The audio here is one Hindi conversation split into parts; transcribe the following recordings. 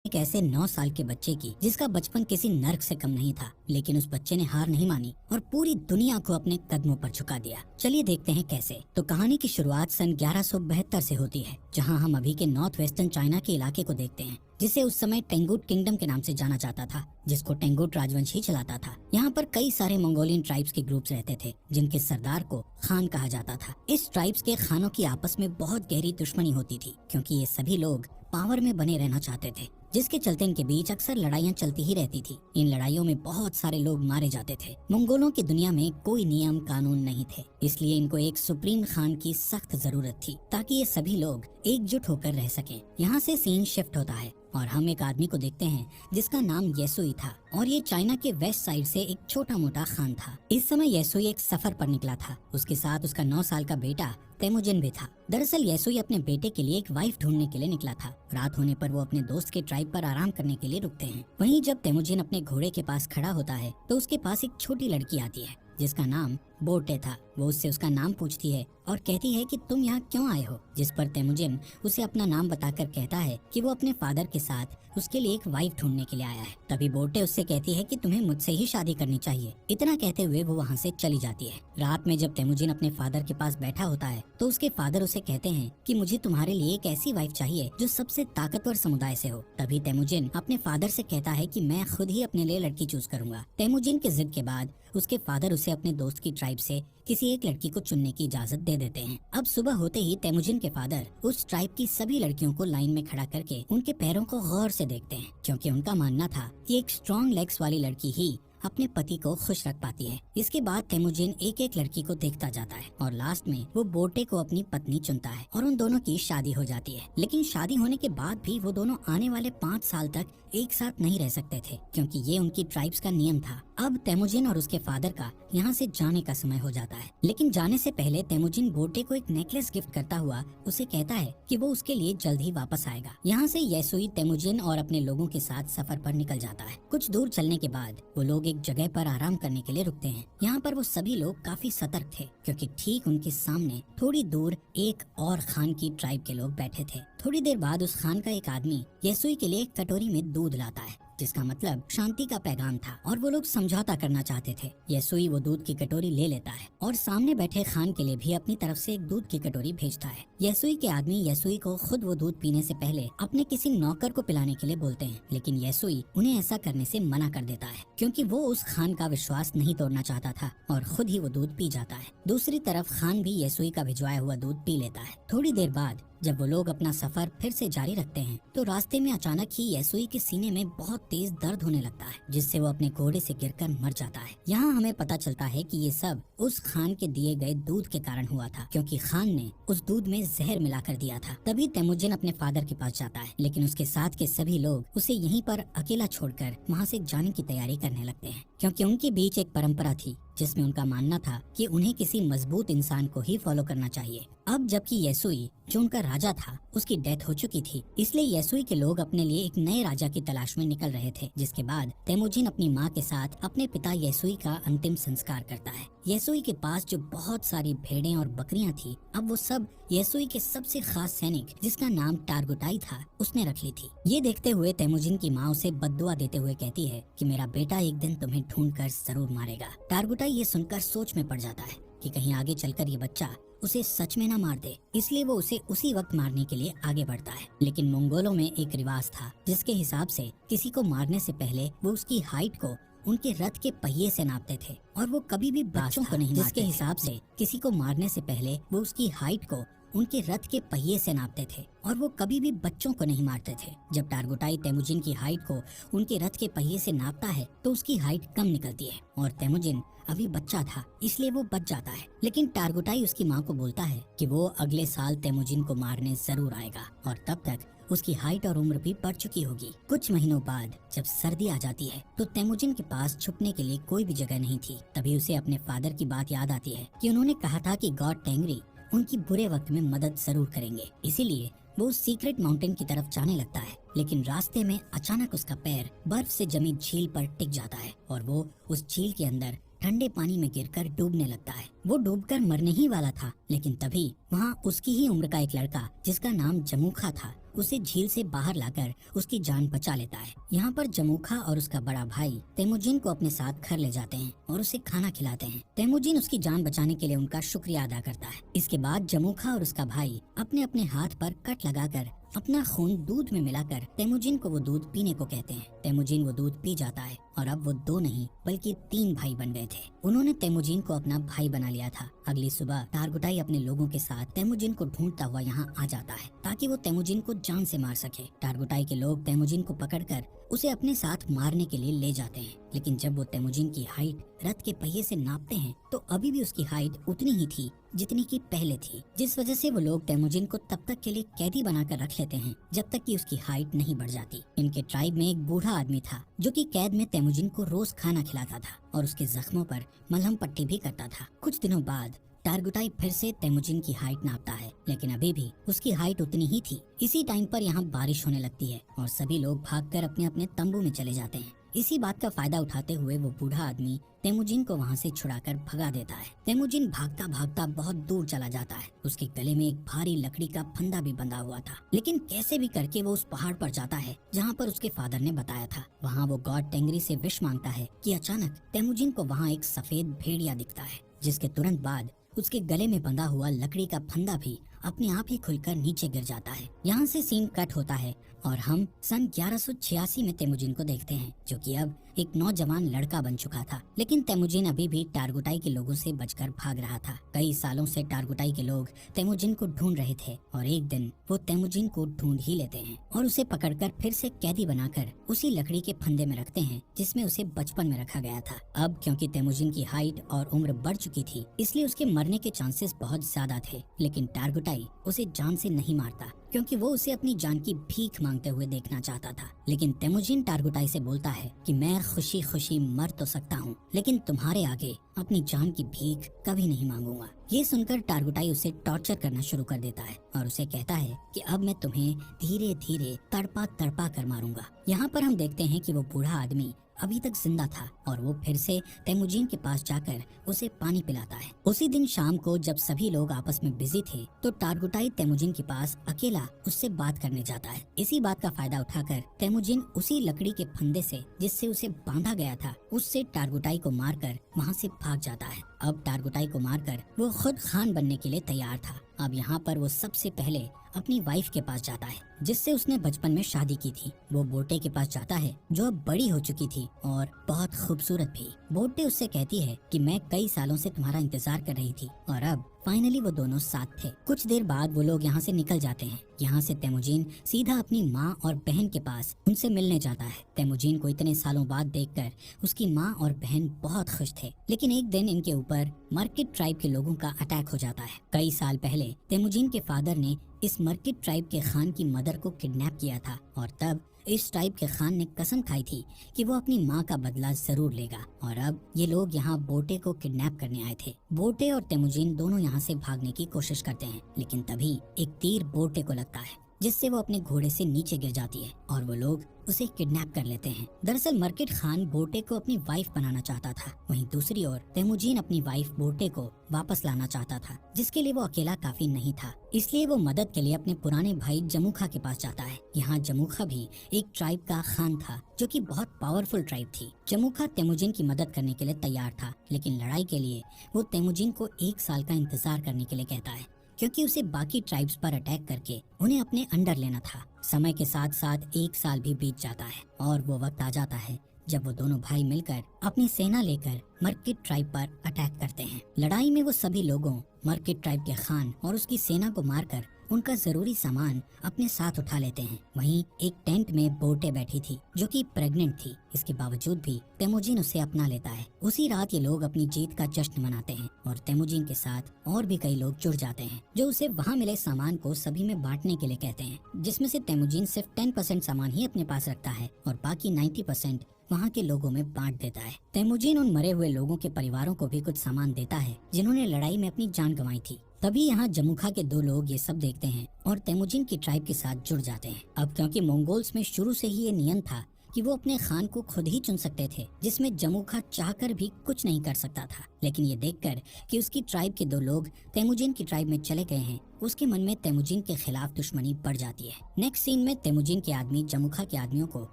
एक ऐसे 9 साल के बच्चे की जिसका बचपन किसी नर्क से कम नहीं था, लेकिन उस बच्चे ने हार नहीं मानी और पूरी दुनिया को अपने कदमों पर झुका दिया। चलिए देखते हैं कैसे। तो कहानी की शुरुआत सन 1172 से होती है, जहां हम अभी के नॉर्थ वेस्टर्न चाइना के इलाके को देखते हैं, जिसे उस समय टेंगुट किंगडम के नाम से जाना जाता था, जिसको टेंगुट राजवंश ही चलाता था। यहाँ पर कई सारे मंगोलियन ट्राइब्स के ग्रुप्स रहते थे, जिनके सरदार को खान कहा जाता था। इस ट्राइब्स के खानों की आपस में बहुत गहरी दुश्मनी होती थी, क्योंकि ये सभी लोग पावर में बने रहना चाहते थे, जिसके चलते इनके बीच अक्सर लड़ाइयाँ चलती ही रहती थी। इन लड़ाइयों में बहुत सारे लोग मारे जाते थे। मंगोलों की दुनिया में कोई नियम कानून नहीं थे, इसलिए इनको एक सुप्रीम खान की सख्त जरूरत थी, ताकि ये सभी लोग एकजुट होकर रह सकें। यहाँ से सीन शिफ्ट होता है और हम एक आदमी को देखते हैं जिसका नाम येसुई था, और ये चाइना के वेस्ट साइड से एक छोटा मोटा खान था। इस समय येसुई एक सफर पर निकला था। उसके साथ उसका 9 साल का बेटा तेमुजिन भी था। दरअसल येसुई अपने बेटे के लिए एक वाइफ ढूंढने के लिए निकला था। रात होने पर वो अपने दोस्त के ट्राइब पर आराम करने के लिए रुकते हैं। वहीं जब तेमुजिन अपने घोड़े के पास खड़ा होता है तो उसके पास एक छोटी लड़की आती है जिसका नाम बोटे था। वो उससे उसका नाम पूछती है और कहती है कि तुम यहाँ क्यों आए हो, जिस पर तेमुजिन उसे अपना नाम बताकर कहता है कि वो अपने फादर के साथ उसके लिए एक वाइफ ढूंढने के लिए आया है। तभी बोटे उससे कहती है कि तुम्हें मुझसे ही शादी करनी चाहिए। इतना कहते हुए वो वहाँ से चली जाती है। रात में जब तेमुजिन अपने फादर के पास बैठा होता है तो उसके फादर उसे कहते हैं कि मुझे तुम्हारे लिए एक ऐसी वाइफ चाहिए जो सबसे ताकतवर समुदाय से हो। तभी तेमुजिन अपने फादर से कहता है कि मैं खुद ही अपने लिए लड़की चूज करूंगा। तेमुजिन के जिद के बाद उसके फादर उसे अपने दोस्त की ट्राइब से किसी एक लड़की को चुनने की इजाजत दे देते हैं। अब सुबह होते ही तेमुजिन के फादर उस ट्राइब की सभी लड़कियों को लाइन में खड़ा करके उनके पैरों को गौर से देखते हैं, क्योंकि उनका मानना था कि एक स्ट्रॉन्ग लेग्स वाली लड़की ही अपने पति को खुश रख पाती है। इसके बाद तेमुजिन एक एक लड़की को देखता जाता है और लास्ट में वो बोटे को अपनी पत्नी चुनता है और उन दोनों की शादी हो जाती है। लेकिन शादी होने के बाद भी वो दोनों आने वाले 5 साल तक एक साथ नहीं रह सकते थे, क्योंकि ये उनकी ट्राइब्स का नियम था। अब तेमुजिन और उसके फादर का यहाँ से जाने का समय हो जाता है, लेकिन जाने से पहले तेमुजिन बोटे को एक नेकलेस गिफ्ट करता हुआ उसे कहता है कि वो उसके लिए जल्द ही वापस आएगा। यहाँ से येसुई तेमुजिन और अपने लोगों के साथ सफर पर निकल जाता है। कुछ दूर चलने के बाद वो लोग एक जगह पर आराम करने के लिए रुकते हैं। यहाँ पर वो सभी लोग काफी सतर्क थे, क्योंकि ठीक उनके सामने थोड़ी दूर एक और खान की ट्राइब के लोग बैठे थे। थोड़ी देर बाद उस खान का एक आदमी येसुई के लिए एक कटोरी में दूध लाता है, जिसका मतलब शांति का पैगाम था, और वो लोग समझौता करना चाहते थे। येसुई वो दूध की कटोरी ले लेता है और सामने बैठे खान के लिए भी अपनी तरफ से एक दूध की कटोरी भेजता है। येसुई के आदमी येसुई को खुद वो दूध पीने से पहले अपने किसी नौकर को पिलाने के लिए बोलते हैं, लेकिन येसुई उन्हें ऐसा करने से मना कर देता है, क्योंकि वो उस खान का विश्वास नहीं तोड़ना चाहता था और खुद ही वो दूध पी जाता है। दूसरी तरफ खान भी येसुई का भिजवाया हुआ दूध पी लेता है। थोड़ी देर बाद जब वो लोग अपना सफर फिर से जारी रखते हैं तो रास्ते में अचानक ही येसुई के सीने में बहुत तेज दर्द होने लगता है, जिससे वो अपने घोड़े से गिरकर मर जाता है। यहाँ हमें पता चलता है कि ये सब उस खान के दिए गए दूध के कारण हुआ था, क्योंकि खान ने उस दूध में जहर मिलाकर दिया था। तभी तेमुजिन अपने फादर के पास जाता है, लेकिन उसके साथ के सभी लोग उसे यहीं पर अकेला छोड़कर वहाँ से जाने की तैयारी करने लगते हैं, क्योंकि उनके बीच एक परंपरा थी जिसमें उनका मानना था कि उन्हें किसी मजबूत इंसान को ही फॉलो करना चाहिए। अब जबकि येसुई जो उनका राजा था उसकी डेथ हो चुकी थी, इसलिए येसुई के लोग अपने लिए एक नए राजा की तलाश में निकल रहे थे। जिसके बाद तेमुजिन अपनी माँ के साथ अपने पिता येसुई का अंतिम संस्कार करता है। येसुई के पास जो बहुत सारी भेड़ें और बकरियां थी, अब वो सब येसुई के सबसे खास सैनिक जिसका नाम टारगुटाई था उसने रख ली थी। ये देखते हुए तेमुजिन की माँ उसे बद्दुआ देते हुए कहती है कि मेरा बेटा एक दिन तुम्हें ढूंढ कर जरूर मारेगा। टारगुटाई ये सुनकर सोच में पड़ जाता है कि कहीं आगे चलकर ये बच्चा उसे सच में ना मार दे, इसलिए वो उसे उसी वक्त मारने के लिए आगे बढ़ता है। लेकिन मंगोलों में एक रिवाज था जिसके हिसाब से किसी को मारने से पहले वो उसकी हाइट को उनके रथ के पहिए से नापते थे, और वो कभी भी बच्चों को नहीं, जिसके हिसाब से किसी को मारने से पहले वो उसकी हाइट को उनके रथ के पहिए से नापते थे, और वो कभी भी बच्चों को नहीं मारते थे। जब टारगुटाई तेमुजिन की हाइट को उनके रथ के पहिए से नापता है तो उसकी हाइट कम निकलती है, और तेमुजिन अभी बच्चा था इसलिए वो बच जाता है। लेकिन टारगुटाई उसकी माँ को बोलता है कि वो अगले साल तेमुजिन को मारने जरूर आएगा, और तब तक उसकी हाइट और उम्र भी बढ़ चुकी होगी। कुछ महीनों बाद जब सर्दी आ जाती है तो तेमुजिन के पास छुपने के लिए कोई भी जगह नहीं थी। तभी उसे अपने फादर की बात याद आती है कि उन्होंने कहा था कि गॉड टेंगरी उनकी बुरे वक्त में मदद जरूर करेंगे। इसीलिए वो उस सीक्रेट माउंटेन की तरफ जाने लगता है, लेकिन रास्ते में अचानक उसका पैर बर्फ से जमी झील पर टिक जाता है और वो उस झील के अंदर ठंडे पानी में गिरकर डूबने लगता है। वो डूबकर मरने ही वाला था, लेकिन तभी वहाँ उसकी ही उम्र का एक लड़का जिसका नाम जमूखा था उसे झील से बाहर लाकर उसकी जान बचा लेता है। यहाँ पर जमुखा और उसका बड़ा भाई तेमुजिन को अपने साथ घर ले जाते हैं और उसे खाना खिलाते हैं। तेमुजिन उसकी जान बचाने के लिए उनका शुक्रिया अदा करता है। इसके बाद जमुखा और उसका भाई अपने अपने हाथ पर कट लगाकर अपना खून दूध में मिलाकर तेमुजिन को वो दूध पीने को कहते हैं। तेमुजिन वो दूध पी जाता है और अब वो 2 नहीं बल्कि 3 भाई बन गए थे। उन्होंने तेमुजिन को अपना भाई बना लिया था। अगली सुबह टारगुटाई अपने लोगों के साथ तेमुजिन को ढूंढता हुआ यहाँ आ जाता है ताकि वो तेमुजिन को जान से मार सके। टारगुटाई के लोग तेमुजिन को पकड़कर उसे अपने साथ मारने के लिए ले जाते हैं, लेकिन जब वो तेमुजिन की हाइट रथ के पहिए से नापते हैं तो अभी भी उसकी हाइट उतनी ही थी जितनी की पहले थी, जिस वजह से वो लोग तेमुजिन को तब तक के लिए कैदी बनाकर रख लेते हैं जब तक कि उसकी हाइट नहीं बढ़ जाती। इनके ट्राइब में एक बूढ़ा आदमी था जो कि कैद में तेमुजिन को रोज खाना खिलाता था और उसके जख्मों पर मलहम पट्टी भी करता था। कुछ दिनों बाद टारगुटाई फिर से तेमुजिन की हाइट नापता है, लेकिन अभी भी उसकी हाइट उतनी ही थी। इसी टाइम पर यहाँ बारिश होने लगती है और सभी लोग भागकर अपने अपने तंबू में चले जाते हैं। इसी बात का फायदा उठाते हुए वो बूढ़ा आदमी तेमुजिन को वहाँ से छुड़ाकर भगा देता है। तेमुजिन भागता भागता बहुत दूर चला जाता है। उसके गले में एक भारी लकड़ी का फंदा भी बंधा हुआ था, लेकिन कैसे भी करके वो उस पहाड़ पर जाता है जहाँ पर उसके फादर ने बताया था। वहाँ वो गॉड टेंगरी से विश मांगता है कि अचानक तेमुजिन को वहाँ एक सफेद भेड़िया दिखता है, जिसके तुरंत बाद उसके गले में बंधा हुआ लकड़ी का फंदा भी अपने आप ही खुलकर नीचे गिर जाता है। यहाँ से सीन कट होता है और हम सन 1186 में तेमुजिन को देखते हैं, जो कि अब एक नौजवान लड़का बन चुका था। लेकिन तेमुजिन अभी भी टारगुटाई के लोगों से बचकर भाग रहा था। कई सालों से टारगुटाई के लोग तेमुजिन को ढूंढ रहे थे और एक दिन वो तेमुजिन को ढूंढ ही लेते हैं और उसे पकड़कर फिर से कैदी बनाकर उसी लकड़ी के फंदे में रखते हैं जिसमें उसे बचपन में रखा गया था। अब क्योंकि तेमुजिन की हाइट और उम्र बढ़ चुकी थी, इसलिए उसके मरने के चांसेस बहुत ज्यादा थे। लेकिन टारगुटाई उसे जान से नहीं मारता क्योंकि वो उसे अपनी जान की भीख मांगते हुए देखना चाहता था। लेकिन तेमुजिन टारगुटाई से बोलता है कि मैं खुशी खुशी मर तो सकता हूँ, लेकिन तुम्हारे आगे अपनी जान की भीख कभी नहीं मांगूंगा। ये सुनकर टारगुटाई उसे टॉर्चर करना शुरू कर देता है और उसे कहता है कि अब मैं तुम्हें धीरे धीरे तड़पा तड़पा कर मारूंगा। यहाँ पर हम देखते हैं कि वो बूढ़ा आदमी अभी तक जिंदा था और वो फिर से तेमुजिन के पास जाकर उसे पानी पिलाता है। उसी दिन शाम को जब सभी लोग आपस में बिजी थे तो टारगुटाई तेमुजिन के पास अकेला उससे बात करने जाता है। इसी बात का फायदा उठाकर तेमुजिन उसी लकड़ी के फंदे से जिससे उसे बांधा गया था उससे टारगुटाई को मारकर वहाँ से भाग जाता है। अब टारगुटाई को मारकर वो खुद खान बनने के लिए तैयार था। अब यहाँ पर वो सबसे पहले अपनी वाइफ के पास जाता है जिससे उसने बचपन में शादी की थी। वो बोटे के पास जाता है जो अब बड़ी हो चुकी थी और बहुत खूबसूरत भी। बोटे उससे कहती है कि मैं कई सालों से तुम्हारा इंतजार कर रही थी और अब फाइनली वो दोनों साथ थे। कुछ देर बाद वो लोग यहाँ से निकल जाते हैं। यहाँ से तेमुजिन सीधा अपनी माँ और बहन के पास उनसे मिलने जाता है। तेमुजिन को इतने सालों बाद देखकर उसकी माँ और बहन बहुत खुश थे, लेकिन एक दिन इनके ऊपर मर्किट ट्राइब के लोगों का अटैक हो जाता है। कई साल पहले तेमुजिन के फादर ने इस मर्किट ट्राइब के खान की मदर को किडनैप किया था और तब इस ट्राइब के खान ने कसम खाई थी कि वो अपनी माँ का बदला जरूर लेगा। और अब ये लोग यहाँ बोटे को किडनैप करने आए थे। बोटे और तेमुजिन दोनों यहाँ से भागने की कोशिश करते हैं, लेकिन तभी एक तीर बोटे को लगता है जिससे वो अपने घोड़े से नीचे गिर जाती है और वो लोग उसे किडनैप कर लेते हैं। दरअसल मर्किट खान बोटे को अपनी वाइफ बनाना चाहता था, वहीं दूसरी ओर तेमुजिन अपनी वाइफ बोटे को वापस लाना चाहता था, जिसके लिए वो अकेला काफी नहीं था। इसलिए वो मदद के लिए अपने पुराने भाई जमुखा के पास जाता है। यहाँ जमुखा भी एक ट्राइब का खान था जो कि बहुत पावरफुल ट्राइब थी। जमुखा तेमुजिन की मदद करने के लिए तैयार था, लेकिन लड़ाई के लिए वो तेमुजिन को 1 साल का इंतजार करने के लिए कहता है क्योंकि उसे बाकी ट्राइब्स पर अटैक करके उन्हें अपने अंडर लेना था। समय के साथ साथ 1 साल भी बीत जाता है और वो वक्त आ जाता है जब वो दोनों भाई मिलकर अपनी सेना लेकर मर्किट ट्राइब पर अटैक करते हैं। लड़ाई में वो सभी लोगों मर्किट ट्राइब के खान और उसकी सेना को मारकर उनका जरूरी सामान अपने साथ उठा लेते हैं। वहीं एक टेंट में बोटे बैठी थी जो कि प्रेग्नेंट थी। इसके बावजूद भी तेमुजिन उसे अपना लेता है। उसी रात ये लोग अपनी जीत का जश्न मनाते हैं और तेमुजिन के साथ और भी कई लोग जुड़ जाते हैं जो उसे वहाँ मिले सामान को सभी में बांटने के लिए कहते हैं, जिसमें से तेमुजिन सिर्फ 10% सामान ही अपने पास रखता है और बाकी 90% वहाँ के लोगों में बांट देता है। तेमुजिन उन मरे हुए लोगों के परिवारों को भी कुछ सामान देता है जिन्होंने लड़ाई में अपनी जान गंवाई थी। तभी यहाँ जमुखा के 2 लोग ये सब देखते हैं और तेमुजिन की ट्राइब के साथ जुड़ जाते हैं। अब क्योंकि मंगोल्स में शुरू से ही ये नियम था कि वो अपने खान को खुद ही चुन सकते थे, जिसमें जमुखा चाहकर भी कुछ नहीं कर सकता था। लेकिन ये देखकर कि उसकी ट्राइब के 2 लोग तेमुजिन की ट्राइब में चले गए हैं, उसके मन में तेमुजिन के खिलाफ दुश्मनी बढ़ जाती है। नेक्स्ट सीन में तेमुजिन के आदमी जमुखा के आदमियों को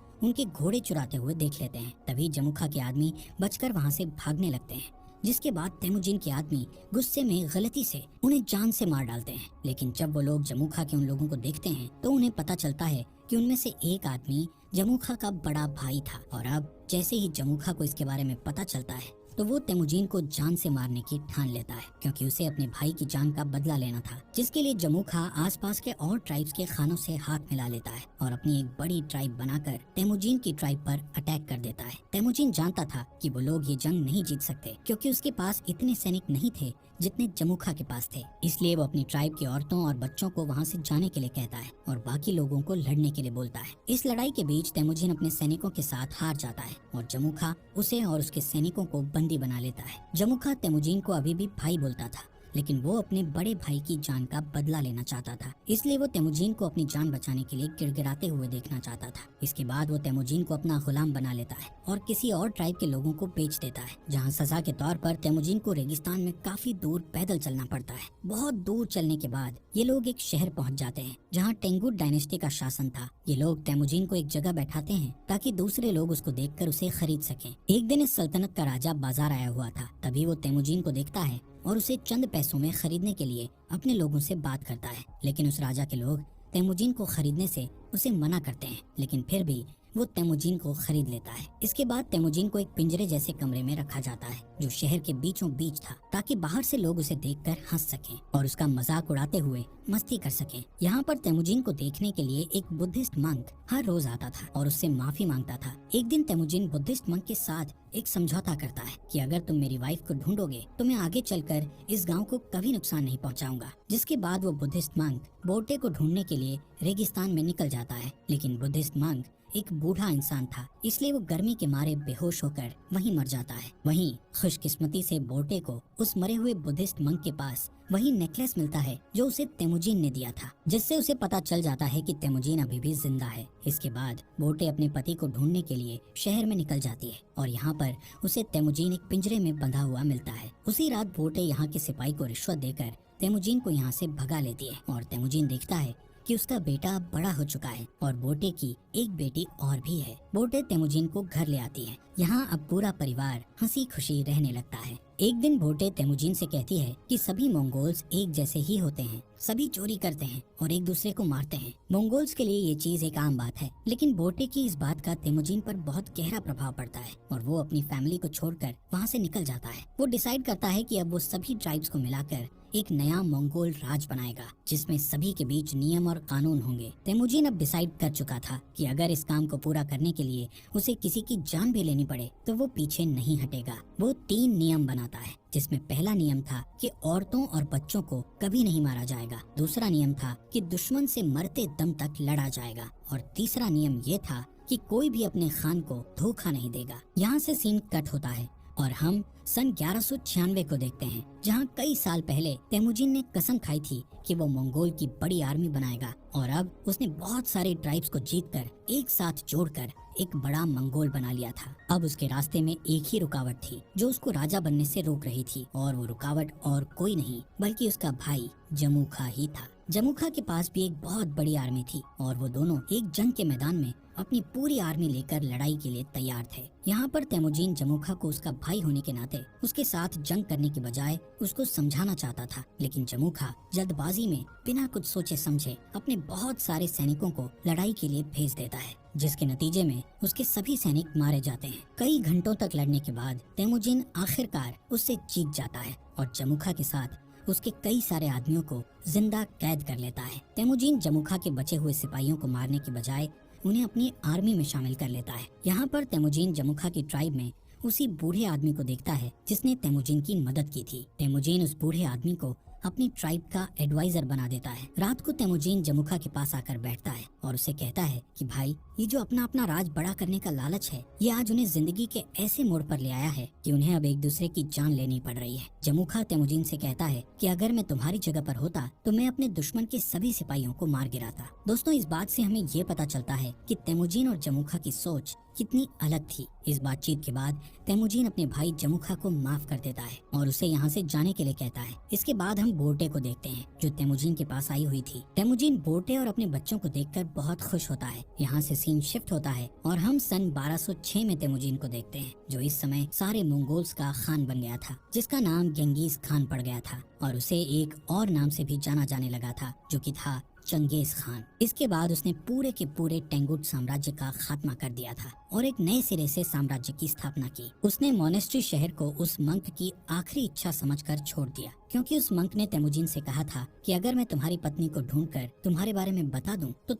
उनके घोड़े चुराते हुए देख लेते हैं। तभी जमुखा के आदमी बचकर वहाँ से भागने लगते हैं, जिसके बाद तेमुजिन के आदमी गुस्से में गलती से उन्हें जान से मार डालते हैं। लेकिन जब वो लोग जमुखा के उन लोगों को देखते हैं तो उन्हें पता चलता है कि उनमें से एक आदमी जमुखा का बड़ा भाई था। और अब जैसे ही जमुखा को इसके बारे में पता चलता है तो वो तेमुजिन को जान से मारने की ठान लेता है, क्योंकि उसे अपने भाई की जान का बदला लेना था, जिसके लिए जमुखा आसपास के और ट्राइब्स के खानों से हाथ मिला लेता है और अपनी एक बड़ी ट्राइब बनाकर तेमुजिन की ट्राइब पर अटैक कर देता है। तेमुजिन जानता था कि वो लोग ये जंग नहीं जीत सकते, क्योंकि उसके पास इतने सैनिक नहीं थे जितने जमुखा के पास थे। इसलिए वो अपनी ट्राइब की औरतों और बच्चों को वहाँ से जाने के लिए कहता है और बाकी लोगों को लड़ने के लिए बोलता है। इस लड़ाई के बीच तेमुजिन अपने सैनिकों के साथ हार जाता है और जमुखा उसे और उसके सैनिकों को बंदी बना लेता है। जमुखा तेमुजिन को अभी भी भाई बोलता था, लेकिन वो अपने बड़े भाई की जान का बदला लेना चाहता था, इसलिए वो तेमुजिन को अपनी जान बचाने के लिए गिड़गिड़ाते हुए देखना चाहता था। इसके बाद वो तेमुजिन को अपना गुलाम बना लेता है और किसी और ट्राइब के लोगों को बेच देता है, जहाँ सजा के तौर पर तेमुजिन को रेगिस्तान में काफी दूर पैदल चलना पड़ता है। बहुत दूर चलने के बाद ये लोग एक शहर पहुँच जाते हैं जहाँ टेंगुट डायनेस्टी का शासन था। ये लोग तेमुजिन को एक जगह बैठाते हैं ताकि दूसरे लोग उसको देखकर उसे खरीद सकें। एक दिन इस सल्तनत का राजा बाजार आया हुआ था, तभी वो तेमुजिन को देखता है और उसे चंद पैसों में खरीदने के लिए अपने लोगों से बात करता है। लेकिन उस राजा के लोग तेमुजिन को खरीदने से उसे मना करते हैं, लेकिन फिर भी वो तेमुजिन को खरीद लेता है। इसके बाद तेमुजिन को एक पिंजरे जैसे कमरे में रखा जाता है जो शहर के बीचों बीच था, ताकि बाहर से लोग उसे देखकर हंस सकें और उसका मजाक उड़ाते हुए मस्ती कर सकें। यहाँ पर तेमुजिन को देखने के लिए एक बुद्धिस्ट मंक हर रोज आता था और उससे माफी मांगता था। एक दिन तेमुजिन बुद्धिस्ट मंक के साथ एक समझौता करता है कि अगर तुम मेरी वाइफ को ढूंढोगे तो मैं आगे चलकर इस गांव को कभी नुकसान नहीं पहुंचाऊंगा। जिसके बाद वो बुद्धिस्ट मंक बोटे को ढूंढने के लिए रेगिस्तान में निकल जाता है, लेकिन बुद्धिस्ट मंक एक बूढ़ा इंसान था, इसलिए वो गर्मी के मारे बेहोश होकर वहीं मर जाता है। वहीं खुशकिस्मती से बोटे को उस मरे हुए बुद्धिस्ट मंक के पास वही नेकलेस मिलता है जो उसे तेमुजिन ने दिया था, जिससे उसे पता चल जाता है कि तेमुजिन अभी भी जिंदा है। इसके बाद बोटे अपने पति को ढूंढने के लिए शहर में निकल जाती है और यहाँ पर उसे तेमुजिन एक पिंजरे में बंधा हुआ मिलता है। उसी रात बोटे यहाँ के सिपाही को रिश्वत देकर तेमुजिन को यहाँ से भगा लेती है और तेमुजिन देखता है कि उसका बेटा बड़ा हो चुका है और बोटे की एक बेटी और भी है। बोटे तेमुजिन को घर ले आती है। यहाँ अब पूरा परिवार हंसी खुशी रहने लगता है। एक दिन बोटे तेमुजिन से कहती है कि सभी मंगोल्स एक जैसे ही होते हैं, सभी चोरी करते हैं और एक दूसरे को मारते हैं। मंगोल्स के लिए ये चीज एक आम बात है, लेकिन बोटे की इस बात का तेमुजिन पर बहुत गहरा प्रभाव पड़ता है और वो अपनी फैमिली को छोड़कर वहाँ से निकल जाता है। वो डिसाइड करता है कि अब वो सभी ट्राइब्स को मिलाकर एक नया मंगोल राज बनाएगा, जिसमें सभी के बीच नियम और कानून होंगे। तेमुजिन अब डिसाइड कर चुका था कि अगर इस काम को पूरा करने के लिए उसे किसी की जान भी लेनी पड़े तो वो पीछे नहीं हटेगा। वो 3 नियम बनाता है, जिसमें पहला नियम था कि औरतों और बच्चों को कभी नहीं मारा जाएगा। दूसरा नियम था कि दुश्मन से मरते दम तक लड़ा जाएगा और तीसरा नियम ये था कि कोई भी अपने खान को धोखा नहीं देगा। यहाँ से सीन कट होता है और हम सन 1196 को देखते हैं, जहाँ कई साल पहले तेमुजिन ने कसम खाई थी कि वो मंगोल की बड़ी आर्मी बनाएगा और अब उसने बहुत सारे ट्राइब्स को जीतकर एक साथ जोड़कर एक बड़ा मंगोल बना लिया था। अब उसके रास्ते में एक ही रुकावट थी जो उसको राजा बनने से रोक रही थी, और वो रुकावट और कोई नहीं बल्कि उसका भाई जमुखा ही था। जमुखा के पास भी एक बहुत बड़ी आर्मी थी और वो दोनों एक जंग के मैदान में अपनी पूरी आर्मी लेकर लड़ाई के लिए तैयार थे। यहाँ पर तेमुजिन जमुखा को उसका भाई होने के नाते उसके साथ जंग करने की बजाय उसको समझाना चाहता था, लेकिन जमुखा जल्दबाजी में बिना कुछ सोचे समझे अपने बहुत सारे सैनिकों को लड़ाई के लिए भेज देता है, जिसके नतीजे में उसके सभी सैनिक मारे जाते हैं। कई घंटों तक लड़ने के बाद तेमुजिन आखिरकार उससे जीत जाता है और जमुखा के साथ उसके कई सारे आदमियों को जिंदा कैद कर लेता है। तेमुजिन जमुखा के बचे हुए सिपाहियों को मारने की बजाय उन्हें अपनी आर्मी में शामिल कर लेता है। यहाँ पर तेमुजिन जमुखा की ट्राइब में उसी बूढ़े आदमी को देखता है जिसने तेमुजिन की मदद की थी। तेमुजिन उस बूढ़े आदमी को अपनी ट्राइब का एडवाइजर बना देता है। रात को तेमुजिन जमुखा के पास आकर बैठता है और उसे कहता है कि भाई, ये जो अपना अपना राज बड़ा करने का लालच है, ये आज उन्हें जिंदगी के ऐसे मोड़ पर ले आया है कि उन्हें अब एक दूसरे की जान लेनी पड़ रही है। जमुखा तेमुजिन से कहता है कि अगर मैं तुम्हारी जगह पर होता तो मैं अपने दुश्मन के सभी सिपाहियों को मार गिराता। दोस्तों, इस बात से हमें ये पता चलता है कि तेमुजिन और जमुखा की सोच कितनी अलग थी। इस बातचीत के बाद तेमुजीन अपने भाई जमुखा को माफ कर देता है और उसे यहाँ से जाने के लिए कहता है। इसके बाद हम बोर्टे को देखते हैं जो तेमुजीन के पास आई हुई थी। तेमुजीन बोर्टे और अपने बच्चों को देखकर बहुत खुश होता है। यहाँ से सीन शिफ्ट होता है और हम सन 1206 में तेमुजीन को देखते हैं जो इस समय सारे मंगोल्स का खान बन गया था, जिसका नाम गेंगीज खान पड़ गया था और उसे एक और नाम से भी जाना जाने लगा था जो कि था चंगेज खान। इसके बाद उसने पूरे के पूरे टेंगुट साम्राज्य का खात्मा कर दिया था और एक नए सिरे से साम्राज्य की स्थापना की। उसने मोनेस्ट्री शहर को उस मंक की आखिरी इच्छा समझकर छोड़ दिया, क्योंकि उस मंक ने तेमुजीन से कहा था कि अगर मैं तुम्हारी पत्नी को ढूंढकर तुम्हारे बारे में बता दूं तो